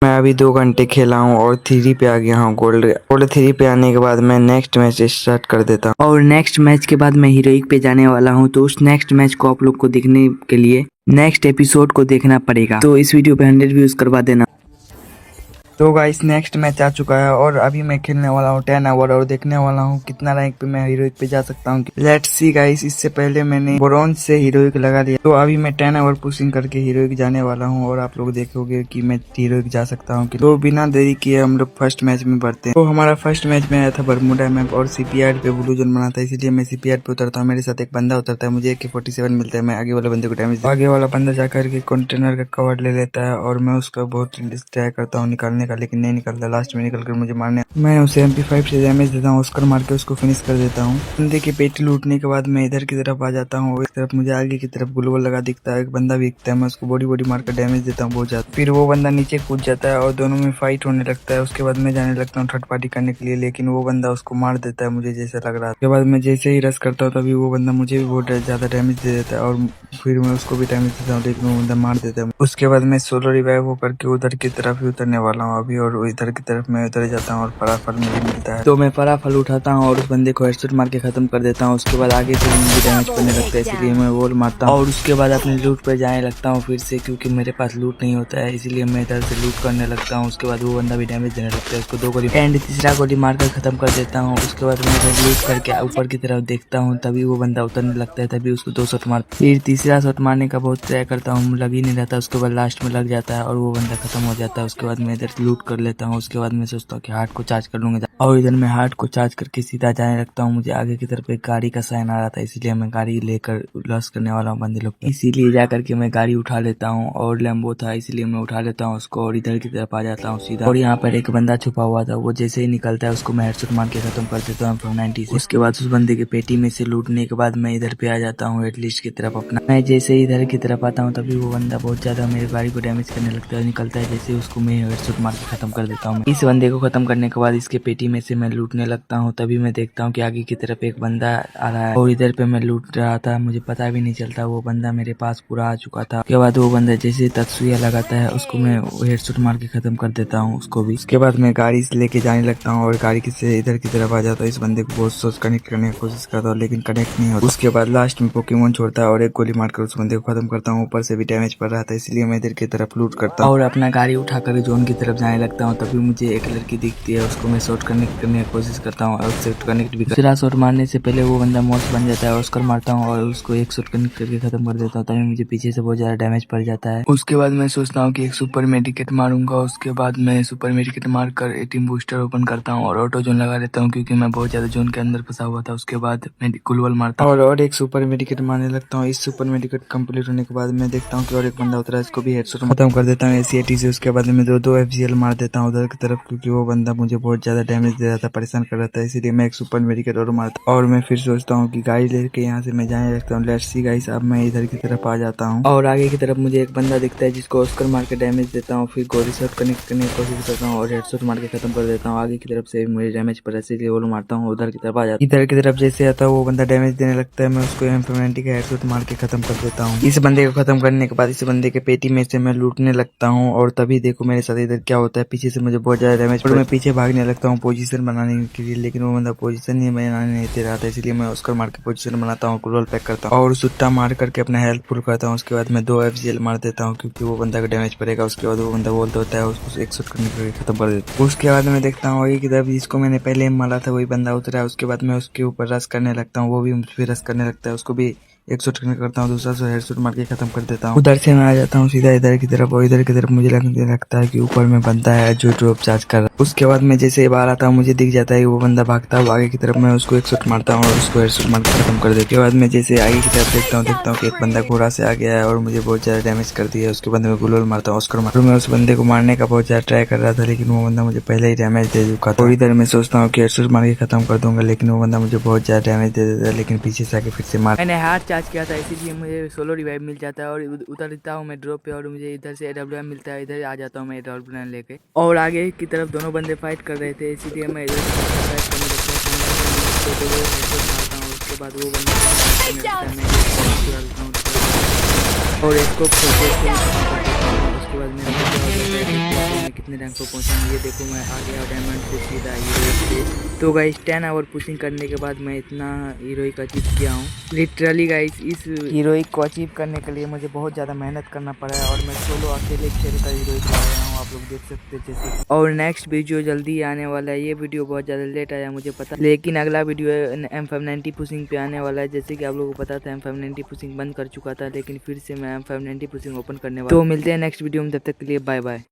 मैं अभी 2 घंटे खेला हूँ और 3 पे आ गया हूँ। गोल्ड 3 पे आने के बाद मैं नेक्स्ट मैच स्टार्ट कर देता हूँ और नेक्स्ट मैच के बाद मैं हीरोइक पे जाने वाला हूँ। तो उस नेक्स्ट मैच को आप लोग को देखने के लिए नेक्स्ट एपिसोड को देखना पड़ेगा। तो इस वीडियो पे 100 व्यूज करवा देना। तो गाइस नेक्स्ट मैच आ चुका है और अभी मैं खेलने वाला हूँ 10 आवर और देखने वाला हूँ कितना रैंक पे मैं हीरोइक पे जा सकता हूँ। लेट्स सी गाइस, इससे पहले मैंने ब्रोंज से हीरोइक लगा लिया। तो अभी मैं 10 आवर पुशिंग करके हीरोइक जाने वाला हूँ और आप लोग देखोगे कि मैं हीरोइक जा सकता हूँ। तो बिना देरी किए हम लोग फर्स्ट मैच में बढ़ते हैं। तो हमारा फर्स्ट मैच में आया था बरमुडा मैप और सीपीआर पे ब्लू जोन बना था, इसीलिए मैं सीपीआर पे उतरता हूँ। मेरे साथ एक बंदा उतरता है, मुझे AK-47 मिलता है। मैं आगे वाले बंदे को डैमेज, आगे वाला बंदा जाकर के कंटेनर का कवर ले लेता है और मैं उसका बहुत ट्राई करता हूँ निकालने का, लेकिन नहीं निकलता। लास्ट में निकल कर मुझे मारने, मैं उसे MP5 से डैमेज देता हूँ, उसकर मार के उसको फिनिश कर देता हूँ। बंदे की पेटी लूटने के बाद मैं इधर की तरफ आ जाता हूँ। इस तरफ मुझे आगे की तरफ ग्लोबल लगा दिखता है, एक बंदा भी दिखता है। मैं उसको बॉडी मार कर डैमेज देता हूँ बहुत ज्यादा। फिर वो बंदा नीचे कूद जाता है और दोनों में फाइट होने लगता है। उसके बाद मैं जाने लगता हूँ थर्ड पार्टी करने के लिए, लेकिन वो बंदा उसको मार देता है मुझे जैसा लग रहा है। उसके बाद मैं जैसे ही रश करता हूँ तभी वो बंदा मुझे भी बहुत ज्यादा डैमेज दे देता है और फिर मैं उसको भी डैमेज देता हूँ, लेकिन वो बंदा मार देता है। उसके बाद मैं सोलो रिवाइव होकर के उधर की तरफ ही उतरने वाला हूँ अभी, और इधर की तरफ मैं उतर जाता हूँ और फलाफल मुझे मिलता है। तो मैं फलाफल उठाता हूँ और उस बंदे को हेडशॉट मार के खत्म कर देता हूँ। उसके बाद आगे से मुझे डैमेज करने लगता है, इसलिए मैं वॉल मारता हूँ और उसके बाद अपने लूट पर जाने लगता हूँ फिर से, क्योंकि मेरे पास लूट नहीं होता है, इसलिए मैं इधर से लूट करने लगता हूँ। उसके बाद वो बंदा भी डैमेज देने लगता है, उसको 2 गोली एंड तीसरा गोली मारकर खत्म कर देता हूँ। उसके बाद मैं इधर लूट करके ऊपर की तरफ देखता हूँ, तभी वो बंदा उतरने लगता है, तभी उसको 2 शॉट मार, फिर तीसरा शॉट मारने का बहुत ट्राई करता हूँ, लग ही नहीं रहता। उसके बाद लास्ट में लग जाता है और वो बंदा खत्म हो जाता है। उसके बाद मैं इधर लूट कर लेता हूँ। उसके बाद मैं सोचता हूँ कि हार्ट को चार्ज कर लूंगा और इधर मैं हार्ट को चार्ज करके सीधा जाने लगता हूँ। मुझे आगे की तरफ एक गाड़ी का साइन आ रहा था, इसीलिए मैं गाड़ी लेकर लॉस करने वाला हूँ बंदे लोग, इसीलिए जाकर के मैं गाड़ी उठा लेता हूँ और लैम्बो था इसलिए मैं उठा लेता हूँ उसको और इधर की तरफ आ जाता हूँ सीधा। और यहाँ पर एक बंदा छुपा हुआ था, वो जैसे ही निकलता है उसको मैं हेडशॉट मार के खत्म कर देता हूँ 490 से। उसके बाद उस बंदे के पेटी में से लूटने के बाद मैं इधर पे आ जाता हूँ एटलीस्ट की तरफ अपना। मैं जैसे ही इधर की तरफ आता हूँ तभी वो बंदा बहुत ज्यादा मेरी गाड़ी को डैमेज करने लगता है, निकलता है जैसे उसको मैं हेडशॉट मार के खत्म कर देता हूँ। इस बंदे को खत्म करने के बाद इसके पेटी में से मैं लूटने लगता हूँ, तभी मैं देखता हूँ कि आगे की तरफ एक बंदा आ रहा है और इधर पे मैं लूट रहा था, मुझे पता भी नहीं चलता वो बंदा मेरे पास पूरा आ चुका था। उसके बाद वो बंदा जैसे तत्सुया लगाता है उसको मैं हेडशॉट मार के खत्म कर देता हूँ उसको भी। उसके बाद मैं गाड़ी से लेके जाने लगता हूँ और गाड़ी से इधर की तरफ आ जाता है। इस बंदे को बहुत सोच कनेक्ट करने की कोशिश करता हूँ, लेकिन कनेक्ट नहीं होता। उसके बाद लास्ट में पोकेमोन छोड़ता है और एक गोली मारकर उस बंदे को खत्म करता हूँ। ऊपर से भी डैमेज पड़ रहा था, इसलिए मैं इधर की तरफ लूट करता हूँ और अपना गाड़ी उठाकर जोन की तरफ जाने लगता हूँ। तभी मुझे एक लड़की दिखती है, उसको मैं शॉट कनेक्ट करने की कोशिश करता हूँ और उससे कनेक्ट भी। दूसरा शॉट मारने से पहले वो बंदा मॉस बन जाता है, उसको मारता हूँ और उसको एक शॉट कनेक्ट करके खत्म कर देता हूँ, तभी मुझे पीछे से बहुत ज्यादा डैमेज पड़ जाता है। उसके बाद मैं सोचता हूँ कि एक सुपर मेडिकेट मारूंगा। उसके बाद मैं सुपर मेडिकेट मारकर टीम बूस्टर ओपन करता हूँ और ऑटो जोन लगा लेता हूँ, क्योंकि मैं बहुत ज्यादा जोन के अंदर फंसा हुआ था। उसके बाद मैं ग्लोबल मारता हूँ और एक सुपर मेडिकेट मारने लगता हूँ। इस सुपर मेडिकेट कंप्लीट होने के बाद मैं देखता हूँ कि और एक बंदा उतरा है, इसको भी हेडशॉट खत्म कर देता हूँ AC-80 से। उसके बाद मैं दो FGL मार देता हूँ उधर की तरफ, क्योंकि वो बंदा मुझे बहुत ज्यादा डैमेज दे रहा था, परेशान कर रहा था, इसीलिए मैं एक सुपर मेडिकेट और मारता और मैं फिर सोचता हूँ कि गाड़ी लेके यहाँ से मैं जाने लगता हूँ। लेट्स सी गाइस, अब मैं इधर की तरफ आ जाता हूँ और आगे की तरफ मुझे एक बंदा दिखता है जिसको ऑस्कर मार के डैमेज देता हूँ, फिर गोली शॉट कनेक्ट करने की कोशिश करता हूँ और हेडशॉट मार के खत्म कर देता हूँ। आगे की तरफ से मुझे डैमेज पड़ा, इसलिए वो मारता हूँ, उधर की तरफ आ जाता हूँ। इधर की तरफ जैसे आता है वो बंदा डैमेज देने लगता है, मैं उसको M490 का हेडशॉट मार के खत्म कर देता हूँ। इस बंदे को खत्म करने के बाद इस बंदे के पेटी में से मैं लूटने लगता हूँ और तभी देखो मेरे साथ इधर क्या होता है, पीछे से मुझे बहुत ज्यादा डैमेज पड़ा। मैं पीछे भागने लगता हूँ पोजीशन बनाने के लिए, लेकिन वो बंदा पोजीशन नहीं बनाने नहीं दे रहा था, इसलिए मैं उसका मार के पोजीशन बनाता हूँ, ग्लोबल पैक करता हूँ और सुट्टा मार करके अपना हेल्थ फुल करता हूँ। उसके बाद मैं 2 FGL मार देता हूँ, क्योंकि वो बंदा का डैमेज पड़ेगा। उसके बाद वो बंदा बोलता होता है, उसको एक शॉट करने के खत्म कर देता हूँ। उसके बाद मैं देखता हूँ एक तरफ जिसको मैंने पहले मारा था वही बंदा उतरा है। उसके बाद मैं उसके ऊपर रश करने लगता हूँ, वो भी मुझ पर रश करने लगता है, उसको भी एक शॉट करता हूँ, दूसरा सो हेडशॉट मार के खत्म कर देता हूँ। उधर से मैं आ जाता हूँ सीधा इधर की तरफ और इधर की तरफ मुझे लगता है कि ऊपर में बंदा है जो ड्रॉप चार्ज कर रहा है। उसके बाद मैं जैसे बाहर आता हूँ मुझे दिख जाता है कि वो बंदा भागता है आगे की तरफ, मैं उसको एक शॉट मारता हूँ और उसको हेडशॉट मार के खत्म कर देता हूँ। उसके बाद मैं जैसे आगे की तरफ देखता हूँ कि एक बंदा घोड़ा से आ गया है और मुझे बहुत ज्यादा डैमेज कर दिया है। उसके बाद मैं ग्लोबल मारता हूँ, उसको मैं उस बंदे को मारने का बहुत ज्यादा ट्राई कर रहा था, लेकिन वो बंदा मुझे पहले ही डैमेज दे चुका था और इधर मैं सोचता हूँ कि हेडशॉट मार के खत्म कर दूंगा, लेकिन वो बंदा मुझे बहुत ज्यादा डैमेज दे देता है, लेकिन पीछे से आके फिर से मार। मैंने हार्ट चार्ज किया था, इसीलिए मुझे सोलो रिवाइव मिल जाता है और उतरता हूँ मैं ड्रॉप पे और मुझे इधर से AWM मिलता है। इधर आ जाता हूँ मैं AWM लेके और आगे की तरफ दोनों बंदे फाइट कर रहे थे, इसीलिए मैं इधर फाइट करने लगता हूँ। उसके बाद वो बंदा और इसको उसके बाद मेरा हो गया और देखते हैं मैं कितने रैंक पर पहुँचा हूँ। ये देखो मैं आ गया डायमंड से सीधा हीरोइक पे। तो गाइस 10 आवर पुशिंग करने के बाद मैं इतना हीरोइक अचीव किया हूँ। लिटरली गाइस इस हीरोइक को अचीव करने के लिए मुझे बहुत ज़्यादा मेहनत करना पड़ा है और मैं सोलो अकेले खेलकर हीरोइक लाया हूँ, आप लोग देख सकते हैं जैसे। और नेक्स्ट वीडियो जल्दी आने वाला है। ये वीडियो बहुत ज़्यादा लेट आया मुझे पता, लेकिन अगला वीडियो M590 पुशिंग पे आने वाला है। जैसे कि आप लोगों को पता था M590 पुशिंग बंद कर चुका था, लेकिन फिर से मैं M590 पुशिंग ओपन करने वाला हूँ। तो मिलते हैं नेक्स्ट वीडियो में, तब तक के लिए बाय बाय।